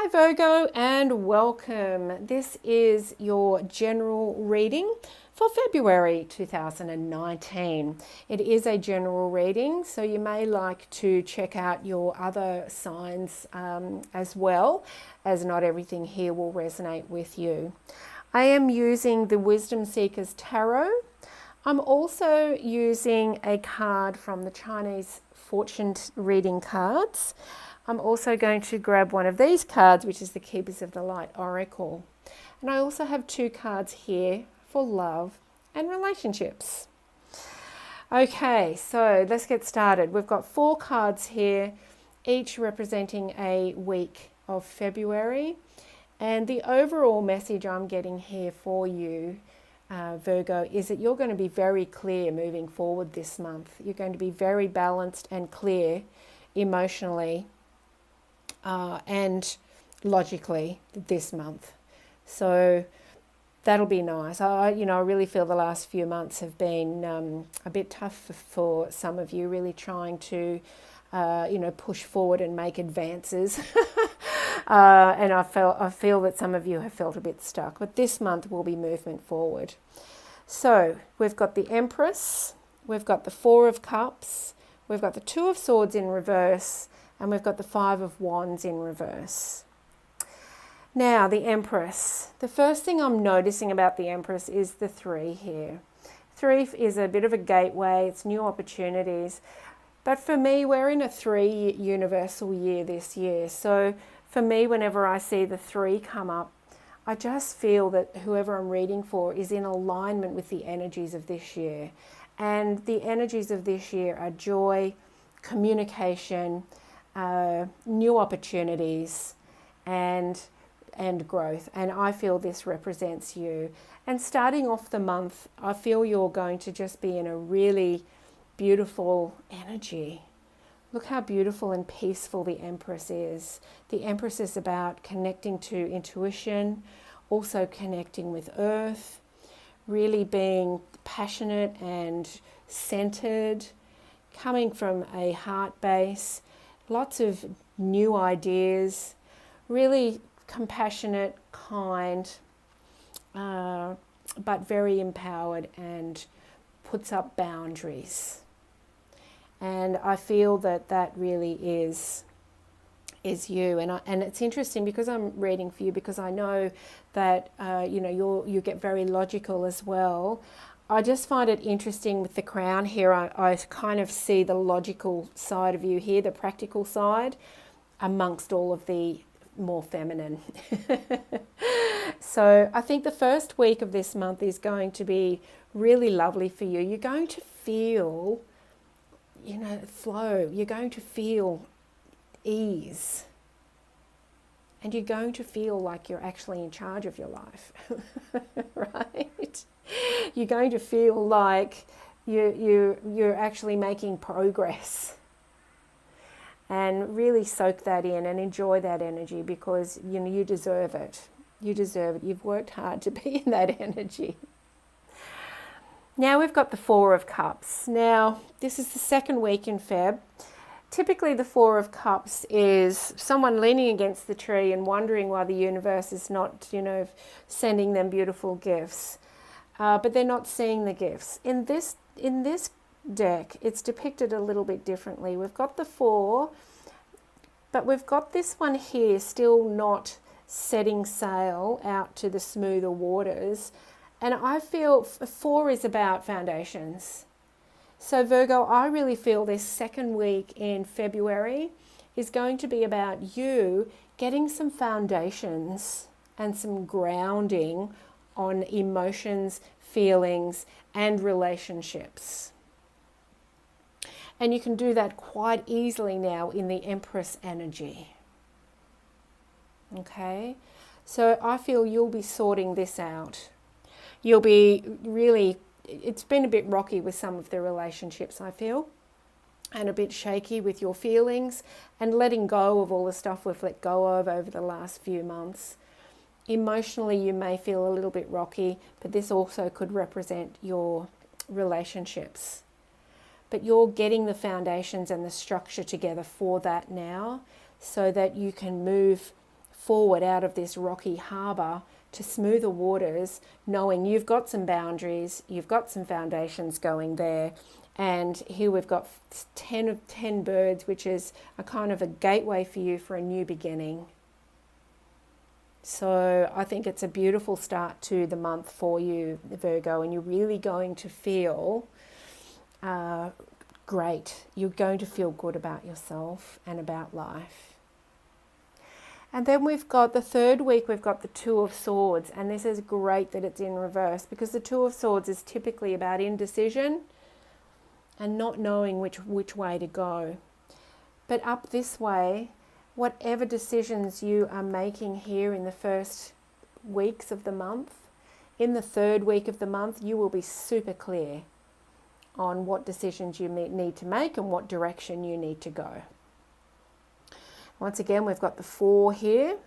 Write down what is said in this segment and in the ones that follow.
Hi Virgo and welcome. This is your general reading for February 2019. It is a general reading, so you may like to check out your other signs as well, as not everything here will resonate with you. I am using the Wisdom Seekers Tarot. I'm also using a card from the Chinese fortune reading cards. I'm also going to grab one of these cards, which is the Keepers of the Light Oracle. And I also have two cards here for love and relationships. Okay, so let's get started. We've got 4 cards here, each representing a week of February. And the overall message I'm getting here for you, Virgo, is that you're going to be very clear moving forward this month. You're going to be very balanced and clear emotionally and logically this month. So that'll be nice. I really feel the last few months have been a bit tough for some of you, really trying to, push forward and make advances. And I feel that some of you have felt a bit stuck, but this month will be movement forward. So we've got the Empress, we've got the 4 of Cups, we've got the 2 of Swords in reverse, and we've got the 5 of Wands in reverse. Now, the Empress. The first thing I'm noticing about the Empress is the 3 here. 3 is a bit of a gateway. It's new opportunities. But for me, we're in a 3 universal year this year. So for me, whenever I see the 3 come up, I just feel that whoever I'm reading for is in alignment with the energies of this year. And the energies of this year are joy, communication, new opportunities and growth. And I feel this represents you. And starting off the month, I feel you're going to just be in a really beautiful energy. Look how beautiful and peaceful the Empress is. The Empress is about connecting to intuition, also connecting with Earth, really being passionate and centered, coming from a heart base. Lots of new ideas, really compassionate, kind, but very empowered and puts up boundaries. And I feel that that really is you. And it's interesting because I'm reading for you, because I know that you get very logical as well. I just find it interesting with the crown here. I kind of see the logical side of you here, the practical side, amongst all of the more feminine. So I think the first week of this month is going to be really lovely for you. You're going to feel, flow. You're going to feel ease. And you're going to feel like you're actually in charge of your life, right? You're going to feel like you're actually making progress. And really soak that in and enjoy that energy, because you deserve it. You deserve it. You've worked hard to be in that energy. Now we've got the 4 of Cups. Now this is the second week in Feb. Typically the 4 of Cups is someone leaning against the tree and wondering why the universe is not, sending them beautiful gifts. But they're not seeing the gifts. In this deck, it's depicted a little bit differently. We've got the 4, but we've got this one here still not setting sail out to the smoother waters. And I feel 4 is about foundations. So Virgo, I really feel this second week in February is going to be about you getting some foundations and some grounding on emotions, feelings, and relationships. And you can do that quite easily now in the Empress energy. Okay? So I feel you'll be sorting this out. You'll be really, it's been a bit rocky with some of the relationships, I feel, and a bit shaky with your feelings and letting go of all the stuff we've let go of over the last few months. Emotionally, you may feel a little bit rocky, but this also could represent your relationships. But you're getting the foundations and the structure together for that now, so that you can move forward out of this rocky harbour to smoother waters, knowing you've got some boundaries, you've got some foundations going there. And here we've got 10 birds, which is a kind of a gateway for you for a new beginning. So I think it's a beautiful start to the month for you, Virgo, and you're really going to feel great. You're going to feel good about yourself and about life. And then we've got the third week, we've got the Two of Swords, and this is great that it's in reverse, because the Two of Swords is typically about indecision and not knowing which way to go. But up this way, whatever decisions you are making here in the first weeks of the month, in the third week of the month, you will be super clear on what decisions you need to make and what direction you need to go. Once again, we've got the 4 here.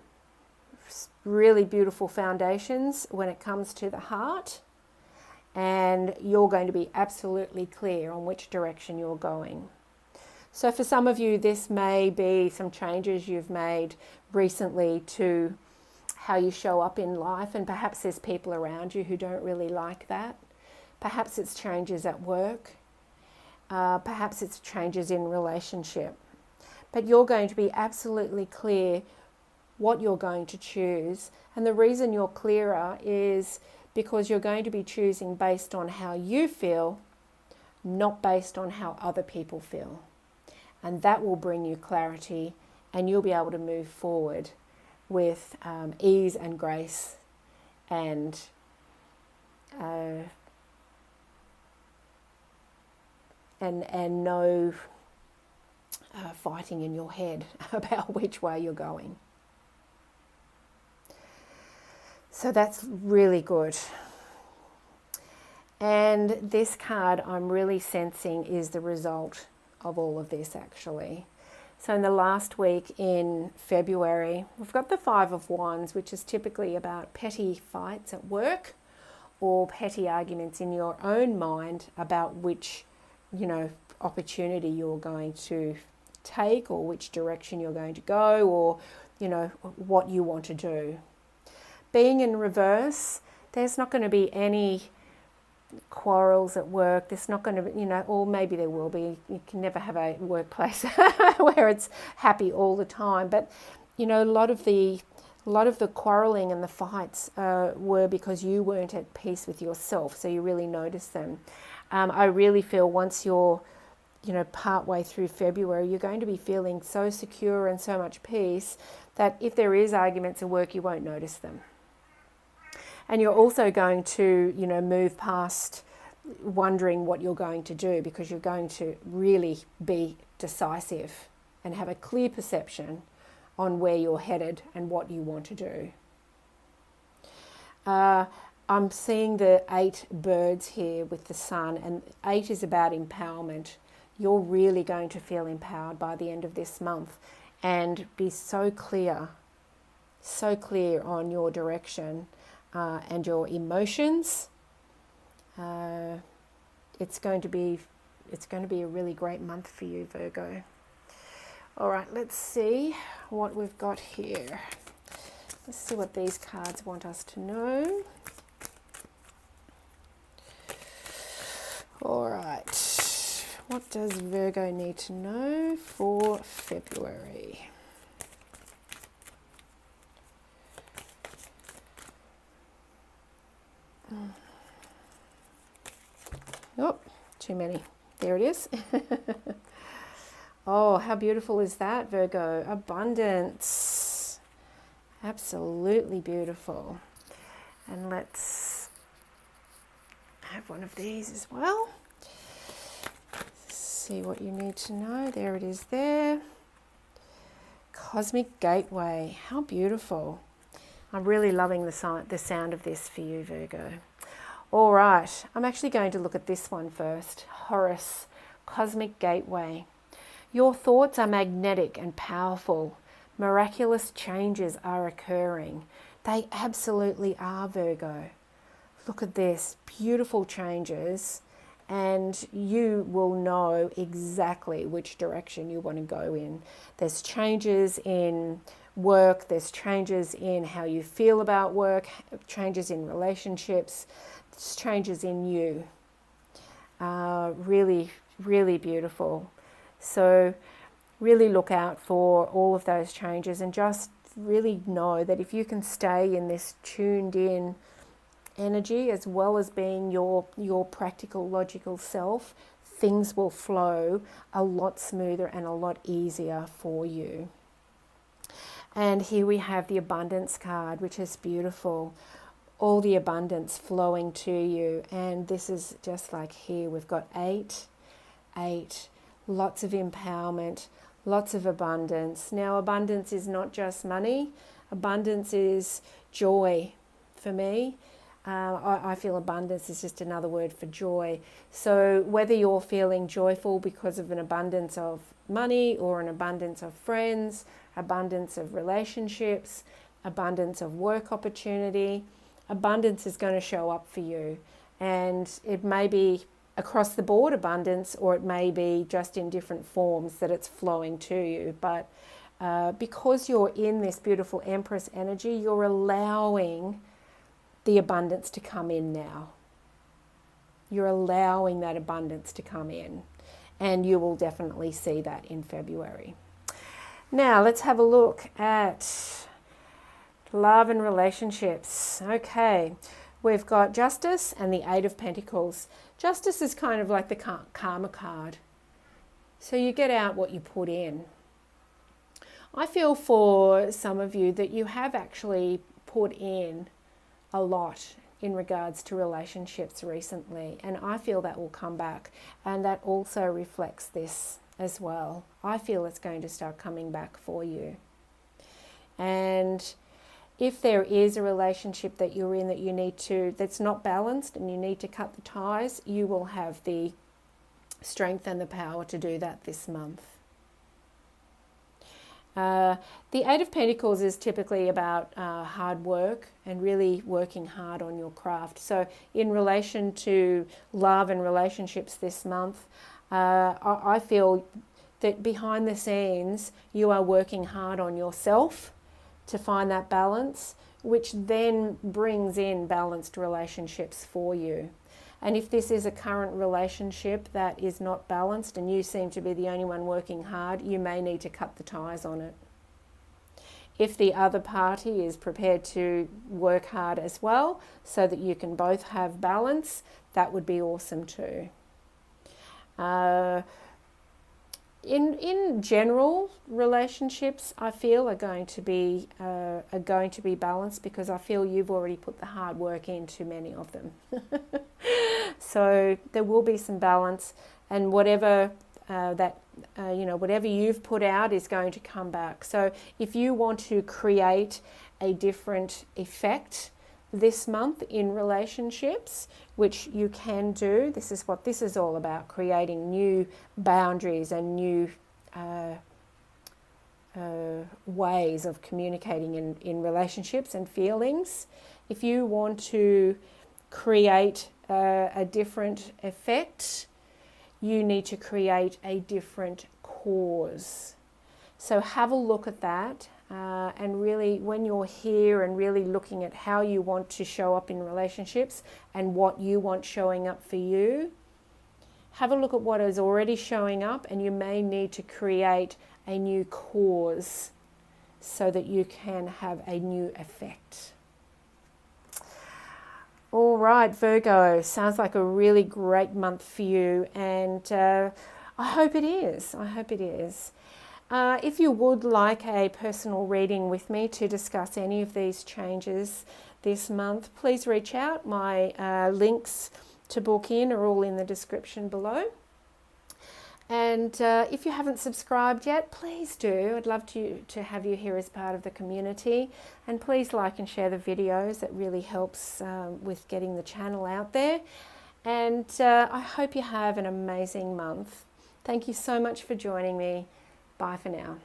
Really beautiful foundations when it comes to the heart. And you're going to be absolutely clear on which direction you're going. So for some of you, this may be some changes you've made recently to how you show up in life, and perhaps there's people around you who don't really like that. Perhaps it's changes at work. Perhaps it's changes in relationship. But you're going to be absolutely clear what you're going to choose. And the reason you're clearer is because you're going to be choosing based on how you feel, not based on how other people feel. And that will bring you clarity, and you'll be able to move forward with ease and grace and no fighting in your head about which way you're going. So that's really good. And this card I'm really sensing is the result of all of this, actually. So in the last week in February, we've got the 5 of Wands, which is typically about petty fights at work or petty arguments in your own mind about which, opportunity you're going to take, or which direction you're going to go, or, what you want to do. Being in reverse, there's not going to be any quarrels at work. There's not going to be, or maybe there will be. You can never have a workplace where it's happy all the time. But, a lot of the quarreling and the fights were because you weren't at peace with yourself. So you really notice them. I really feel once you're, part way through February, you're going to be feeling so secure and so much peace that if there is arguments at work, you won't notice them. And you're also going to, move past wondering what you're going to do, because you're going to really be decisive and have a clear perception on where you're headed and what you want to do. I'm seeing the 8 birds here with the sun, and 8 is about empowerment. You're really going to feel empowered by the end of this month and be so clear on your direction and your emotions. It's going to be a really great month for you, Virgo. All right, let's see what we've got here. Let's see what these cards want us to know. All right, what does Virgo need to know for February? Oh, too many. There it is. Oh, how beautiful is that, Virgo? Abundance. Absolutely beautiful. And let's have one of these as well. See what you need to know. There it is there. Cosmic Gateway. How beautiful. I'm really loving the sound of this for you, Virgo. All right, I'm actually going to look at this one first. Horus, Cosmic Gateway. Your thoughts are magnetic and powerful. Miraculous changes are occurring. They absolutely are, Virgo. Look at this, beautiful changes, and you will know exactly which direction you want to go in. There's changes in work, there's changes in how you feel about work, changes in relationships, changes in you. Really, really beautiful. So really look out for all of those changes, and just really know that if you can stay in this tuned in energy as well as being your practical, logical self, things will flow a lot smoother and a lot easier for you. And here we have the abundance card, which is beautiful. All the abundance flowing to you. And this is just like here, we've got 8, lots of empowerment, lots of abundance. Now, abundance is not just money. Abundance is joy for me. I feel abundance is just another word for joy. So whether you're feeling joyful because of an abundance of money or an abundance of friends, abundance of relationships, abundance of work opportunity, abundance is going to show up for you. And it may be across the board abundance, or it may be just in different forms that it's flowing to you. But because you're in this beautiful Empress energy, you're allowing the abundance to come in now. You're allowing that abundance to come in, and you will definitely see that in February. Now let's have a look at love and relationships. Okay, we've got Justice and the 8 of Pentacles. Justice is kind of like the karma card. So you get out what you put in. I feel for some of you that you have actually put in a lot in regards to relationships recently, and I feel that will come back, and that also reflects this as well. I feel it's going to start coming back for you. And if there is a relationship that you're in that that's not balanced and you need to cut the ties, you will have the strength and the power to do that this month. The 8 of Pentacles is typically about hard work and really working hard on your craft. So in relation to love and relationships this month, I feel that behind the scenes you are working hard on yourself to find that balance, which then brings in balanced relationships for you. And if this is a current relationship that is not balanced and you seem to be the only one working hard, you may need to cut the ties on it. If the other party is prepared to work hard as well so that you can both have balance, that would be awesome too. In general, relationships I feel are going to be balanced, because I feel you've already put the hard work into many of them. So there will be some balance, and whatever whatever you've put out is going to come back. So if you want to create a different effect this month in relationships, which you can do, this is what this is all about, creating new boundaries and new ways of communicating in relationships and feelings. If you want to create a different effect, you need to create a different cause. So have a look at that. And really, when you're here and really looking at how you want to show up in relationships and what you want showing up for you, have a look at what is already showing up, and you may need to create a new cause so that you can have a new effect. All right, Virgo, sounds like a really great month for you, and I hope it is. I hope it is. If you would like a personal reading with me to discuss any of these changes this month, please reach out. My links to book in are all in the description below. And if you haven't subscribed yet, please do. I'd love to have you here as part of the community. And please like and share the videos. That really helps with getting the channel out there. And I hope you have an amazing month. Thank you so much for joining me. Bye for now.